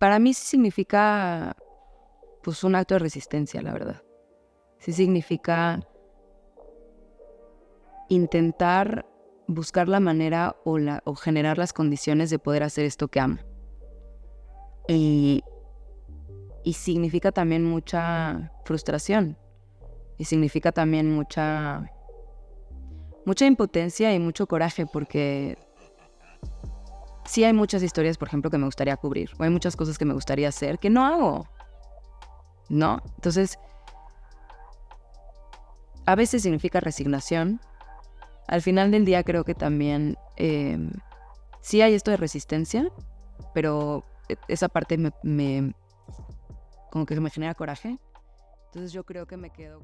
para mí sí significa pues un acto de resistencia, la verdad. Sí significa intentar buscar la manera o generar las condiciones de poder hacer esto que amo. Y significa también mucha frustración. Y significa también mucha impotencia y mucho coraje, porque sí hay muchas historias, por ejemplo, que me gustaría cubrir. O hay muchas cosas que me gustaría hacer que no hago, ¿no? Entonces, a veces significa resignación. Al final del día creo que también sí hay esto de resistencia, pero esa parte como que me genera coraje. Entonces yo creo que me quedo...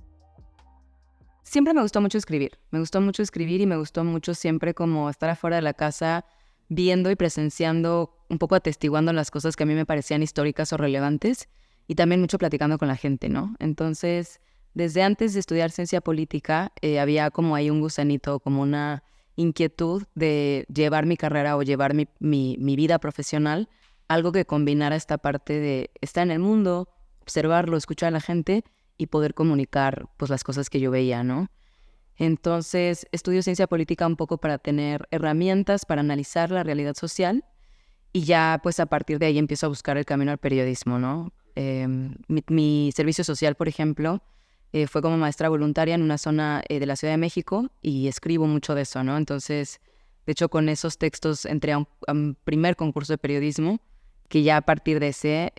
Siempre me gustó mucho escribir. Me gustó mucho escribir y me gustó mucho siempre como estar afuera de la casa viendo y presenciando, un poco atestiguando las cosas que a mí me parecían históricas o relevantes, y también mucho platicando con la gente, ¿no? Entonces, desde antes de estudiar ciencia política, había como ahí un gusanito, como una inquietud de llevar mi carrera o llevar mi vida profesional, algo que combinara esta parte de estar en el mundo, observarlo, escuchar a la gente y poder comunicar pues las cosas que yo veía, ¿no? Entonces, estudio ciencia política un poco para tener herramientas para analizar la realidad social, y ya pues a partir de ahí empiezo a buscar el camino al periodismo, ¿no? Mi servicio social, por ejemplo, fue como maestra voluntaria en una zona de la Ciudad de México, y escribo mucho de eso, ¿no? Entonces, de hecho, con esos textos entré a un primer concurso de periodismo, que ya a partir de ese,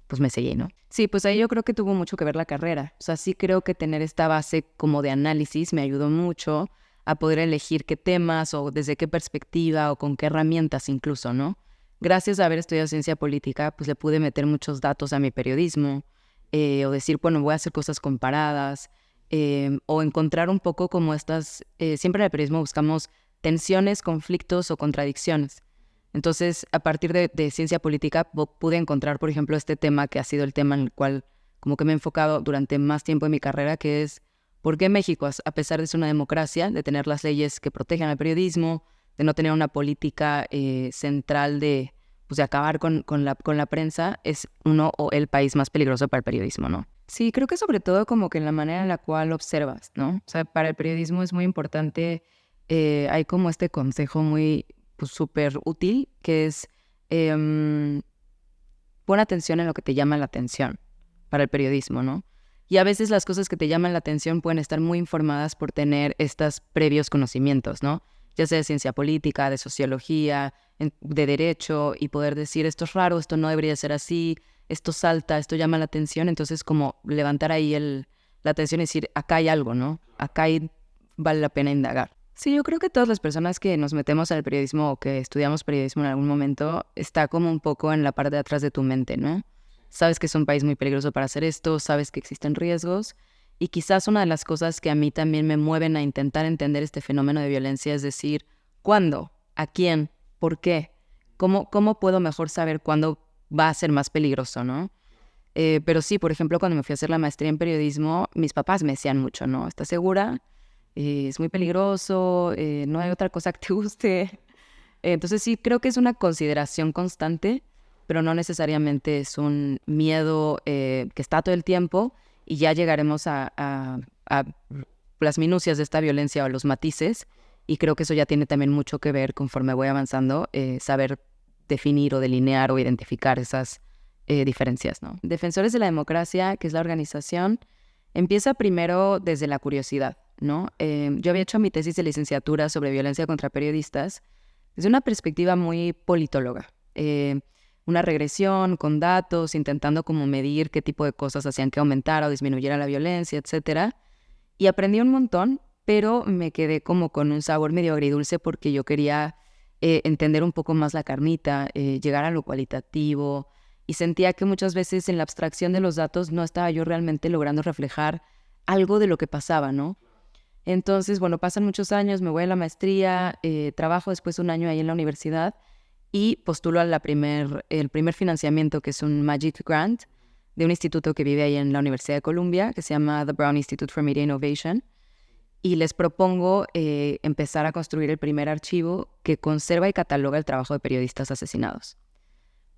pues me seguí, ¿no? Sí, pues ahí yo creo que tuvo mucho que ver la carrera. O sea, sí creo que tener esta base como de análisis me ayudó mucho a poder elegir qué temas o desde qué perspectiva o con qué herramientas incluso, ¿no? Gracias a haber estudiado ciencia política, pues le pude meter muchos datos a mi periodismo, o decir, bueno, voy a hacer cosas comparadas, o encontrar un poco como estas... siempre en el periodismo buscamos tensiones, conflictos o contradicciones. Entonces, a partir de ciencia política, pude encontrar, por ejemplo, este tema que ha sido el tema en el cual como que me he enfocado durante más tiempo en mi carrera, que es por qué México, a pesar de ser una democracia, de tener las leyes que protegen al periodismo, de no tener una política central pues de acabar con la prensa, es uno o el país más peligroso para el periodismo, ¿no? Sí, creo que sobre todo como que en la manera en la cual observas, ¿no? O sea, para el periodismo es muy importante, hay como este consejo muy pues súper útil, que es pon atención en lo que te llama la atención para el periodismo, ¿no? Y a veces las cosas que te llaman la atención pueden estar muy informadas por tener estos previos conocimientos, ¿no? Ya sea de ciencia política, de sociología, de derecho, y poder decir esto es raro, esto no debería ser así, esto salta, esto llama la atención. Entonces como levantar ahí la atención y decir, acá hay algo, ¿no? Vale la pena indagar. Sí, yo creo que todas las personas que nos metemos al periodismo o que estudiamos periodismo en algún momento, está como un poco en la parte de atrás de tu mente, ¿no? Sabes que es un país muy peligroso para hacer esto, sabes que existen riesgos, y quizás una de las cosas que a mí también me mueven a intentar entender este fenómeno de violencia es decir, ¿cuándo? ¿A quién? ¿Por qué? ¿Cómo puedo mejor saber cuándo va a ser más peligroso, ¿no? Pero sí, por ejemplo, cuando me fui a hacer la maestría en periodismo, mis papás me decían mucho, ¿no? ¿Estás segura? Es muy peligroso, no hay otra cosa que te guste. Entonces sí, creo que es una consideración constante, pero no necesariamente es un miedo que está todo el tiempo, y ya llegaremos a las minucias de esta violencia o los matices, y creo que eso ya tiene también mucho que ver conforme voy avanzando, saber definir o delinear o identificar esas diferencias, ¿no? Defensores de la Democracia, que es la organización, empieza primero desde la curiosidad, ¿no? Yo había hecho mi tesis de licenciatura sobre violencia contra periodistas desde una perspectiva muy politóloga. Una regresión con datos, intentando como medir qué tipo de cosas hacían que aumentara o disminuyera la violencia, etcétera. Y aprendí un montón, pero me quedé como con un sabor medio agridulce, porque yo quería entender un poco más la carnita, llegar a lo cualitativo, y sentía que muchas veces en la abstracción de los datos no estaba yo realmente logrando reflejar algo de lo que pasaba, ¿no? Entonces, bueno, pasan muchos años, me voy a la maestría, trabajo después un año ahí en la universidad y postulo a el primer financiamiento, que es un Magic Grant de un instituto que vive ahí en la Universidad de Columbia, que se llama The Brown Institute for Media Innovation, y les propongo empezar a construir el primer archivo que conserva y cataloga el trabajo de periodistas asesinados.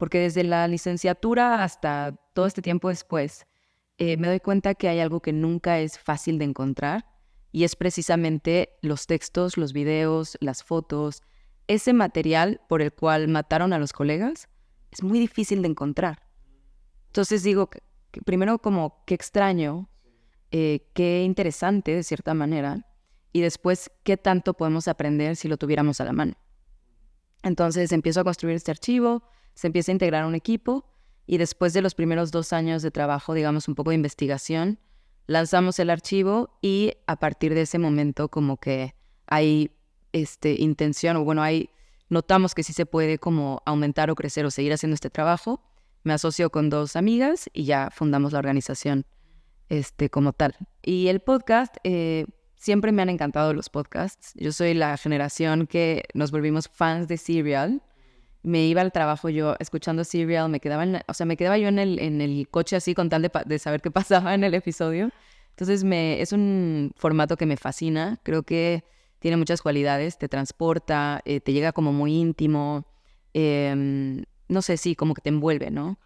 porque desde la licenciatura hasta todo este tiempo después, me doy cuenta que hay algo que nunca es fácil de encontrar y es precisamente los textos, los videos, las fotos, ese material por el cual mataron a los colegas es muy difícil de encontrar. Entonces digo, que primero como qué extraño, qué interesante de cierta manera, y después qué tanto podemos aprender si lo tuviéramos a la mano. Entonces empiezo a construir este archivo, se empieza a integrar un equipo y después de los primeros 2 años de trabajo, digamos un poco de investigación, lanzamos el archivo y a partir de ese momento como que hay intención, o bueno, notamos que sí se puede como aumentar o crecer o seguir haciendo este trabajo. Me asocio con 2 amigas y ya fundamos la organización como tal. Y el podcast, siempre me han encantado los podcasts. Yo soy la generación que nos volvimos fans de Serial. Me iba al trabajo yo escuchando Serial, me quedaba yo en el coche así con tal de saber qué pasaba en el episodio. Entonces es un formato que me fascina. Creo que tiene muchas cualidades, te transporta, te llega como muy íntimo. No sé, sí, como que te envuelve, ¿no?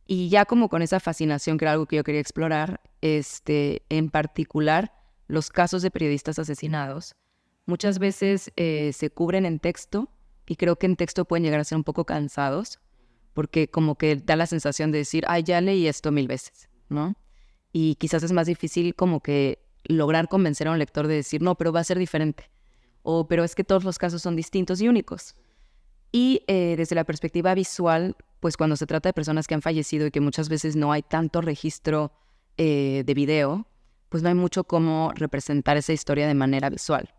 Y ya como con esa fascinación, que era algo que yo quería explorar, en particular los casos de periodistas asesinados, muchas veces se cubren en texto y creo que en texto pueden llegar a ser un poco cansados porque como que da la sensación de decir, ay, ya leí esto 1000 veces, ¿no? Y quizás es más difícil como que lograr convencer a un lector de decir, no, pero va a ser diferente. O, pero es que todos los casos son distintos y únicos. Y desde la perspectiva visual, pues cuando se trata de personas que han fallecido y que muchas veces no hay tanto registro de video, pues no hay mucho cómo representar esa historia de manera visual.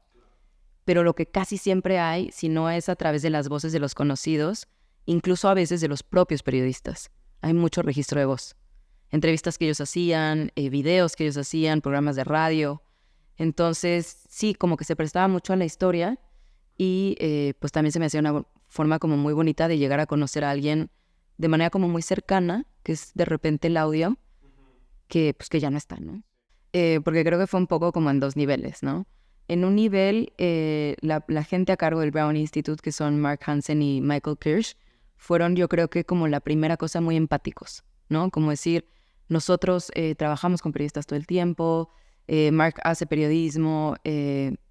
Pero lo que casi siempre hay, si no es a través de las voces de los conocidos, incluso a veces de los propios periodistas, hay mucho registro de voz. Entrevistas que ellos hacían, videos que ellos hacían, programas de radio. Entonces, sí, como que se prestaba mucho a la historia y pues también se me hacía una forma como muy bonita de llegar a conocer a alguien de manera como muy cercana, que es de repente el audio, que pues que ya no está, ¿no? Porque creo que fue un poco como en 2 niveles, ¿no? En un nivel, la gente a cargo del Brown Institute, que son Mark Hansen y Michael Kirsch, fueron yo creo que como la primera cosa muy empáticos, ¿no? Como decir, nosotros trabajamos con periodistas todo el tiempo, Mark hace periodismo,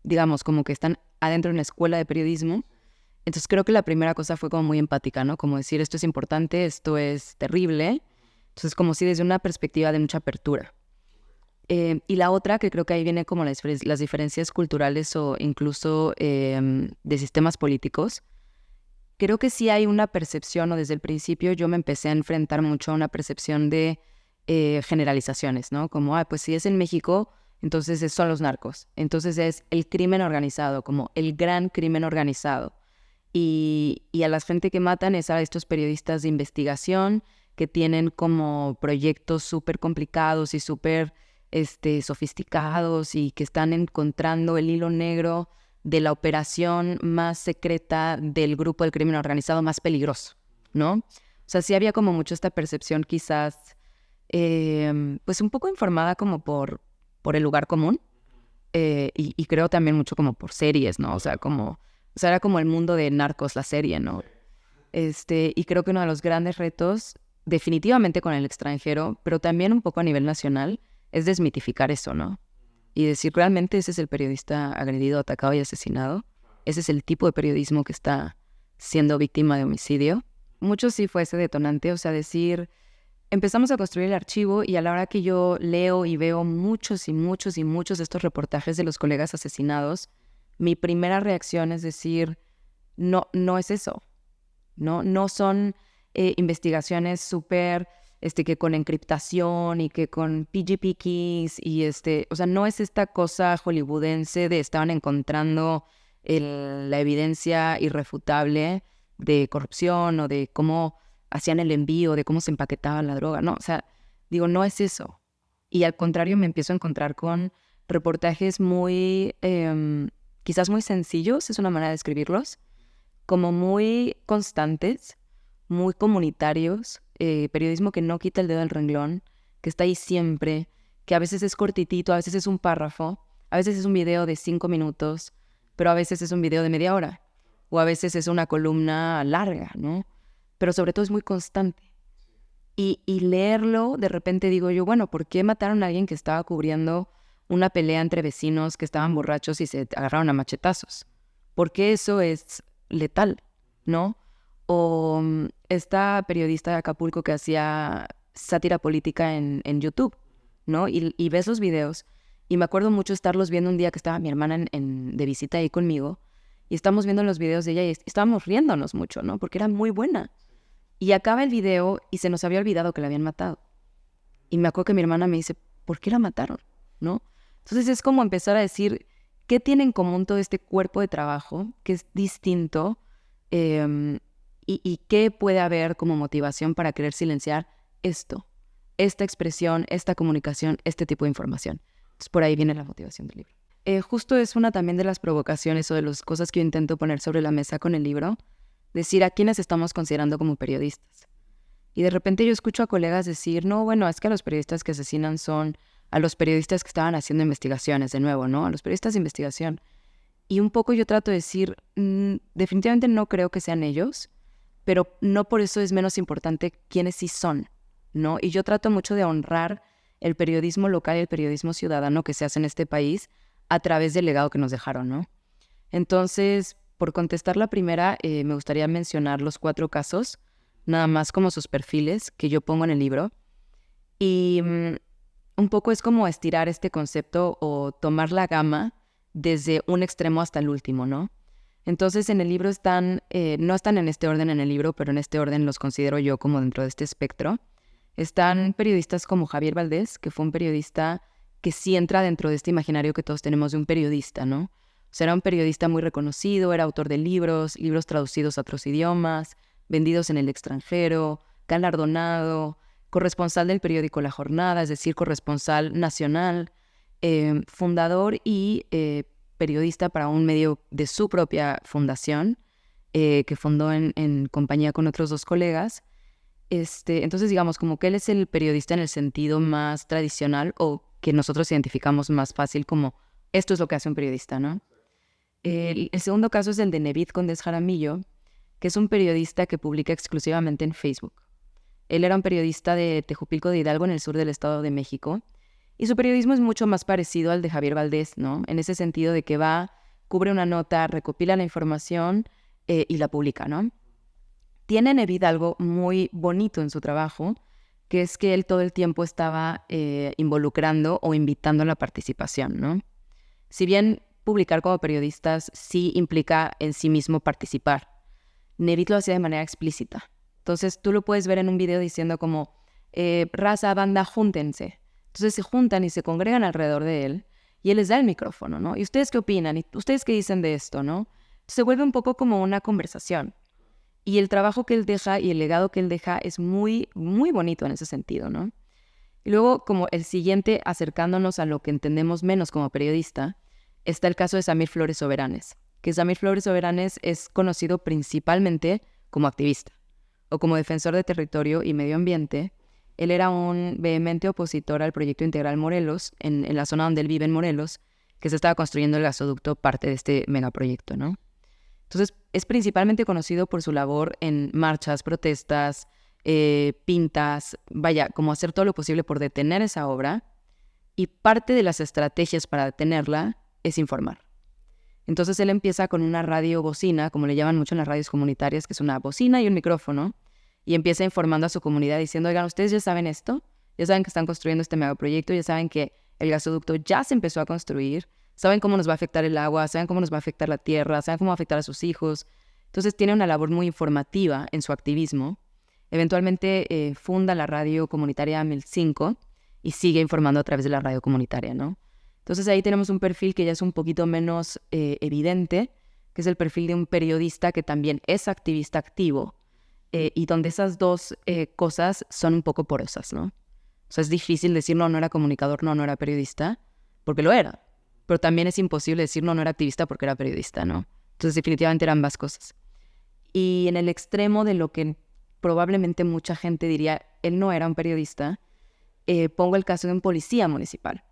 digamos, como que están adentro de una escuela de periodismo. Entonces creo que la primera cosa fue como muy empática, ¿no? Como decir, esto es importante, esto es terrible. Entonces como si desde una perspectiva de mucha apertura. Y la otra, que creo que ahí viene como las diferencias culturales o incluso de sistemas políticos, creo que sí hay una percepción, o desde el principio yo me empecé a enfrentar mucho a una percepción de generalizaciones, ¿no? Como, pues si es en México, entonces son los narcos. Entonces es el crimen organizado, como el gran crimen organizado. Y a la gente que matan es a estos periodistas de investigación que tienen como proyectos súper complicados y súper sofisticados y que están encontrando el hilo negro de la operación más secreta del grupo del crimen organizado más peligroso, ¿no? O sea, sí había como mucho esta percepción quizás, pues un poco informada como por el lugar común y creo también mucho como por series, ¿no? O sea, era como el mundo de Narcos, la serie, ¿no? Y creo que uno de los grandes retos, definitivamente con el extranjero, pero también un poco a nivel nacional, es desmitificar eso, ¿no? Y decir, realmente ese es el periodista agredido, atacado y asesinado. Ese es el tipo de periodismo que está siendo víctima de homicidio. Mucho sí fue ese detonante, o sea, decir, empezamos a construir el archivo y a la hora que yo leo y veo muchos y muchos y muchos de estos reportajes de los colegas asesinados, mi primera reacción es decir, no, no es eso. No son investigaciones súper que con encriptación y que con PGP keys y o sea, no es esta cosa hollywoodense de estaban encontrando la evidencia irrefutable de corrupción o de cómo hacían el envío, de cómo se empaquetaba la droga, no, o sea, digo, no es eso. Y al contrario, me empiezo a encontrar con reportajes muy, quizás muy sencillos, es una manera de describirlos, como muy constantes, muy comunitarios, periodismo que no quita el dedo del renglón, que está ahí siempre, que a veces es cortitito, a veces es un párrafo, a veces es un video de 5 minutos, pero a veces es un video de media hora, o a veces es una columna larga, ¿no? pero sobre todo es muy constante. Y leerlo, de repente digo yo, bueno, ¿por qué mataron a alguien que estaba cubriendo una pelea entre vecinos que estaban borrachos y se agarraron a machetazos? Porque eso es letal, ¿no? O esta periodista de Acapulco que hacía sátira política en YouTube, ¿no? Y ves los videos, y me acuerdo mucho estarlos viendo un día que estaba mi hermana de visita ahí conmigo, y estamos viendo los videos de ella y estábamos riéndonos mucho, ¿no? Porque era muy buena. Y acaba el video y se nos había olvidado que la habían matado. Y me acuerdo que mi hermana me dice, ¿por qué la mataron? ¿No? Entonces es como empezar a decir, ¿qué tiene en común todo este cuerpo de trabajo que es distinto? Y qué puede haber como motivación para querer silenciar esto, esta expresión, esta comunicación, este tipo de información. Entonces por ahí viene la motivación del libro. Justo es una también de las provocaciones o de las cosas que yo intento poner sobre la mesa con el libro, decir a quiénes estamos considerando como periodistas. Y de repente yo escucho a colegas decir, no, bueno, es que a los periodistas que asesinan son a los periodistas que estaban haciendo investigaciones, de nuevo, ¿no? A los periodistas de investigación. Y un poco yo trato de decir, definitivamente no creo que sean ellos, pero no por eso es menos importante quiénes sí son, ¿no? Y yo trato mucho de honrar el periodismo local y el periodismo ciudadano que se hace en este país a través del legado que nos dejaron, ¿no? Entonces, por contestar la primera, me gustaría mencionar los 4 casos, nada más como sus perfiles que yo pongo en el libro. Y un poco es como estirar este concepto o tomar la gama desde un extremo hasta el último, ¿no? Entonces en el libro están, no están en este orden en el libro, pero en este orden los considero yo como dentro de este espectro. Están periodistas como Javier Valdés, que fue un periodista que sí entra dentro de este imaginario que todos tenemos de un periodista, ¿no? O sea, era un periodista muy reconocido, era autor de libros traducidos a otros idiomas, vendidos en el extranjero, galardonado, corresponsal del periódico La Jornada, es decir, corresponsal nacional, fundador y periodista para un medio de su propia fundación, que fundó en compañía con otros 2 colegas. Entonces, digamos, como que él es el periodista en el sentido más tradicional o que nosotros identificamos más fácil como esto es lo que hace un periodista, ¿no? El segundo caso es el de Nevid Condés Jaramillo, que es un periodista que publica exclusivamente en Facebook. Él era un periodista de Tejupilco de Hidalgo, en el sur del Estado de México, y su periodismo es mucho más parecido al de Javier Valdés, ¿no? En ese sentido de que va, cubre una nota, recopila la información y la publica, ¿no? Tiene Nevid algo muy bonito en su trabajo, que es que él todo el tiempo estaba involucrando o invitando a la participación, ¿no? Si bien publicar como periodistas sí implica en sí mismo participar, Nevid lo hacía de manera explícita. Entonces tú lo puedes ver en un video diciendo como, raza, banda, júntense. Entonces se juntan y se congregan alrededor de él y él les da el micrófono, ¿no? ¿Y ustedes qué opinan? ¿Y ustedes qué dicen de esto, no? Entonces se vuelve un poco como una conversación. Y el trabajo que él deja y el legado que él deja es muy, muy bonito en ese sentido, ¿no? Y luego, como el siguiente, acercándonos a lo que entendemos menos como periodista, está el caso de Samir Flores Soberanes, que Samir Flores Soberanes es conocido principalmente como activista o como defensor de territorio y medio ambiente. Él era un vehemente opositor al proyecto Integral Morelos, en la zona donde él vive en Morelos, que se estaba construyendo el gasoducto, parte de este megaproyecto, ¿no? Entonces, es principalmente conocido por su labor en marchas, protestas, pintas, vaya, como hacer todo lo posible por detener esa obra, y parte de las estrategias para detenerla es informar. Entonces él empieza con una radio bocina, como le llaman mucho en las radios comunitarias, que es una bocina y un micrófono, y empieza informando a su comunidad diciendo, oigan, ¿ustedes ya saben esto? Ya saben que están construyendo este megaproyecto, ya saben que el gasoducto ya se empezó a construir, saben cómo nos va a afectar el agua, saben cómo nos va a afectar la tierra, saben cómo va a afectar a sus hijos. Entonces tiene una labor muy informativa en su activismo. Eventualmente funda la radio comunitaria 1005 y sigue informando a través de la radio comunitaria, ¿no? Entonces ahí tenemos un perfil que ya es un poquito menos evidente, que es el perfil de un periodista que también es activista activo, y donde esas dos cosas son un poco porosas, ¿no? O sea, es difícil decir, no era comunicador, no era periodista, porque lo era. Pero también es imposible decir, no era activista porque era periodista, ¿no? Entonces definitivamente eran ambas cosas. Y en el extremo de lo que probablemente mucha gente diría, él no era un periodista, pongo el caso de un policía municipal.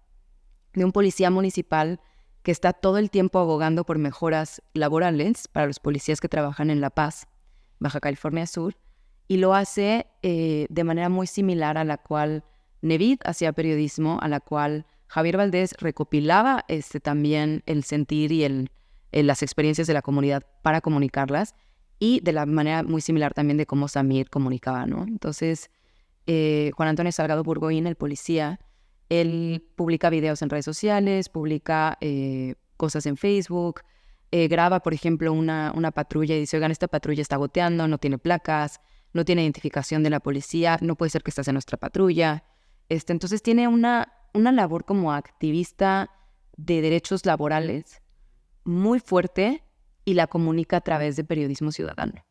De un policía municipal que está todo el tiempo abogando por mejoras laborales para los policías que trabajan en La Paz, Baja California Sur, y lo hace de manera muy similar a la cual Nevid hacía periodismo, a la cual Javier Valdés recopilaba también el sentir y las experiencias de la comunidad para comunicarlas, y de la manera muy similar también de cómo Samir comunicaba, ¿no? Entonces, Juan Antonio Salgado Burgoyne, el policía, él publica videos en redes sociales, publica cosas en Facebook, graba, por ejemplo, una patrulla y dice, oigan, esta patrulla está goteando, no tiene placas, no tiene identificación de la policía, no puede ser que estás en nuestra patrulla. Entonces tiene una labor como activista de derechos laborales muy fuerte y la comunica a través de periodismo ciudadano.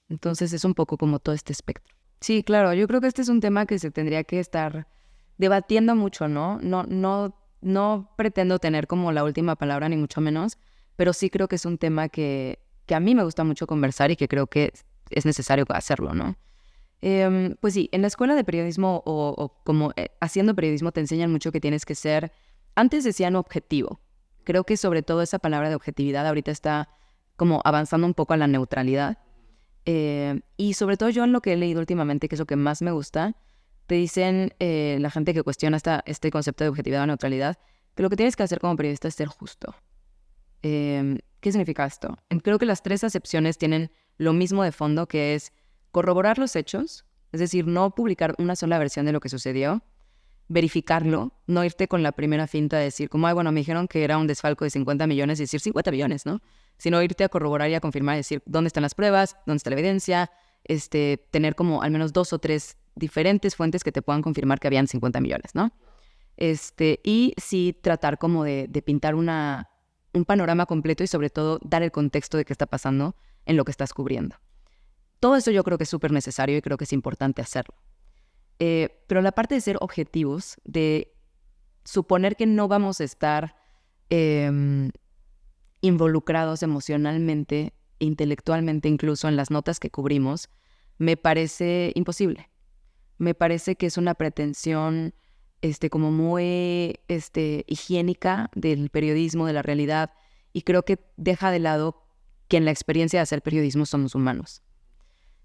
Entonces es un poco como todo este espectro. Sí, claro, yo creo que este es un tema que se tendría que estar debatiendo mucho, ¿no? No pretendo tener como la última palabra, ni mucho menos, pero sí creo que es un tema que a mí me gusta mucho conversar y que creo que es necesario hacerlo, ¿no? Pues sí, en la escuela de periodismo o como haciendo periodismo te enseñan mucho que tienes que ser, antes decían objetivo. Creo que sobre todo esa palabra de objetividad ahorita está como avanzando un poco a la neutralidad. Y sobre todo yo en lo que he leído últimamente, que es lo que más me gusta, te dicen la gente que cuestiona este concepto de objetividad o neutralidad, que lo que tienes que hacer como periodista es ser justo. ¿Qué significa esto? Creo que las tres acepciones tienen lo mismo de fondo, que es corroborar los hechos, es decir, no publicar una sola versión de lo que sucedió, verificarlo, no irte con la primera finta de decir, como, ay, bueno, me dijeron que era un desfalco de 50 millones y decir 50 millones, ¿no? Sino irte a corroborar y a confirmar y decir dónde están las pruebas, dónde está la evidencia, tener como al menos 2 o 3 diferentes fuentes que te puedan confirmar que habían 50 millones, ¿no? Y sí tratar como de pintar un panorama completo y sobre todo dar el contexto de qué está pasando en lo que estás cubriendo. Todo eso yo creo que es súper necesario y creo que es importante hacerlo. Pero la parte de ser objetivos, de suponer que no vamos a estar involucrados emocionalmente, intelectualmente incluso en las notas que cubrimos, me parece imposible. Me parece que es una pretensión como muy higiénica del periodismo, de la realidad, y creo que deja de lado que en la experiencia de hacer periodismo somos humanos.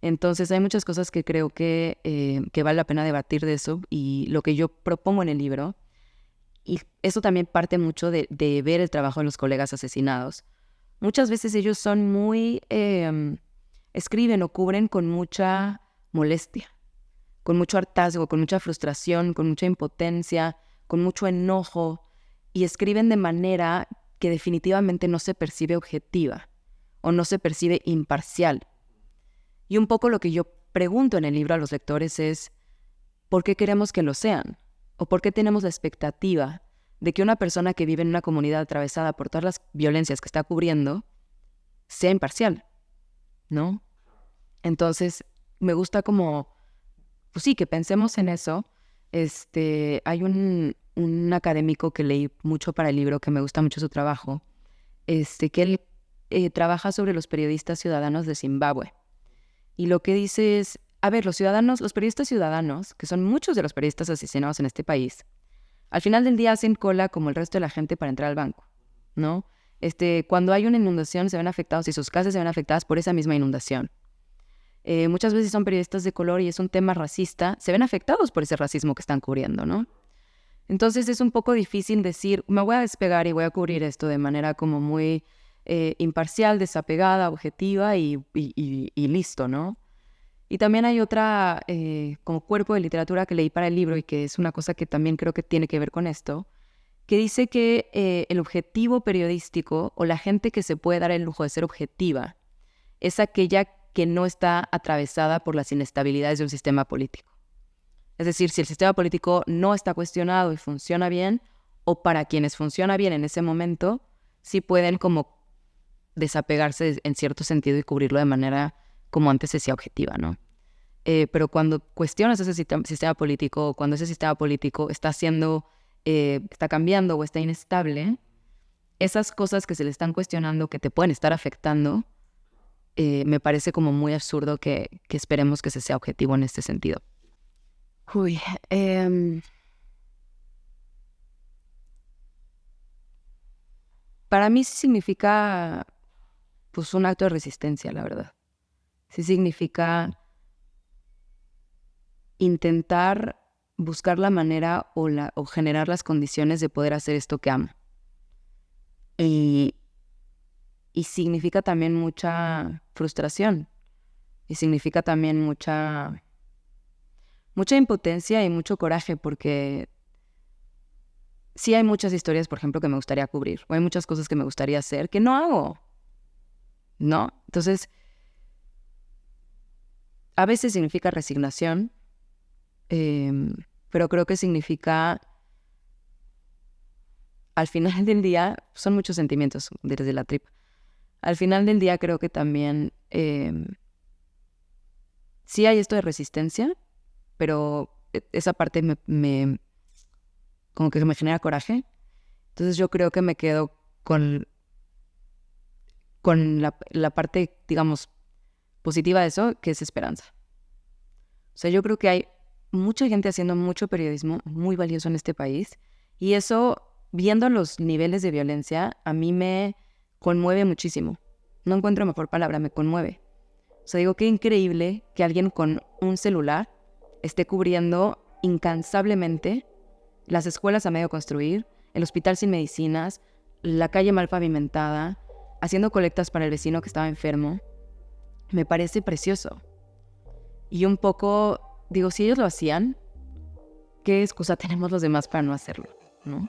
Entonces hay muchas cosas que creo que vale la pena debatir de eso, y lo que yo propongo en el libro, y eso también parte mucho de ver el trabajo de los colegas asesinados. Muchas veces ellos son muy, escriben o cubren con mucha molestia, con mucho hartazgo, con mucha frustración, con mucha impotencia, con mucho enojo, y escriben de manera que definitivamente no se percibe objetiva o no se percibe imparcial. Y un poco lo que yo pregunto en el libro a los lectores es, ¿por qué queremos que lo sean? ¿O por qué tenemos la expectativa de que una persona que vive en una comunidad atravesada por todas las violencias que está cubriendo sea imparcial? ¿No? Entonces, me gusta como, pues sí, que pensemos en eso. Hay un académico que leí mucho para el libro, que me gusta mucho su trabajo, que él trabaja sobre los periodistas ciudadanos de Zimbabue. Y lo que dice es, a ver, los periodistas ciudadanos, que son muchos de los periodistas asesinados en este país, al final del día hacen cola como el resto de la gente para entrar al banco, ¿no? Cuando hay una inundación se ven afectados y sus casas se ven afectadas por esa misma inundación. Muchas veces son periodistas de color y es un tema racista, se ven afectados por ese racismo que están cubriendo, ¿no? Entonces es un poco difícil decir, me voy a despegar y voy a cubrir esto de manera como muy imparcial, desapegada, objetiva y listo, ¿no? Y también hay otra como cuerpo de literatura que leí para el libro y que es una cosa que también creo que tiene que ver con esto, que dice que el objetivo periodístico o la gente que se puede dar el lujo de ser objetiva es aquella que no está atravesada por las inestabilidades de un sistema político. Es decir, si el sistema político no está cuestionado y funciona bien, o para quienes funciona bien en ese momento, sí pueden como desapegarse en cierto sentido y cubrirlo de manera como antes se decía objetiva, ¿no? Pero cuando cuestionas ese sistema político, o cuando ese sistema político está cambiando o está inestable, esas cosas que se le están cuestionando, que te pueden estar afectando, me parece como muy absurdo que esperemos que se sea objetivo en este sentido. Uy, para mí sí significa pues un acto de resistencia, la verdad. Sí significa intentar buscar la manera o generar las condiciones de poder hacer esto que amo. Y significa también mucha frustración. Y significa también mucha impotencia y mucho coraje, porque sí hay muchas historias, por ejemplo, que me gustaría cubrir, o hay muchas cosas que me gustaría hacer que no hago, ¿no? Entonces, a veces significa resignación, pero creo que significa, al final del día, son muchos sentimientos desde la tripa. Al final del día creo que también sí hay esto de resistencia, pero esa parte como que me genera coraje. Entonces yo creo que me quedo con la parte, digamos, positiva de eso, que es esperanza. O sea, yo creo que hay mucha gente haciendo mucho periodismo muy valioso en este país, y eso, viendo los niveles de violencia, a mí me conmueve muchísimo. No encuentro mejor palabra, me conmueve. O sea, digo, qué increíble que alguien con un celular esté cubriendo incansablemente las escuelas a medio construir, el hospital sin medicinas, la calle mal pavimentada, haciendo colectas para el vecino que estaba enfermo. Me parece precioso. Y un poco, digo, si ellos lo hacían, ¿qué excusa tenemos los demás para no hacerlo, ¿no?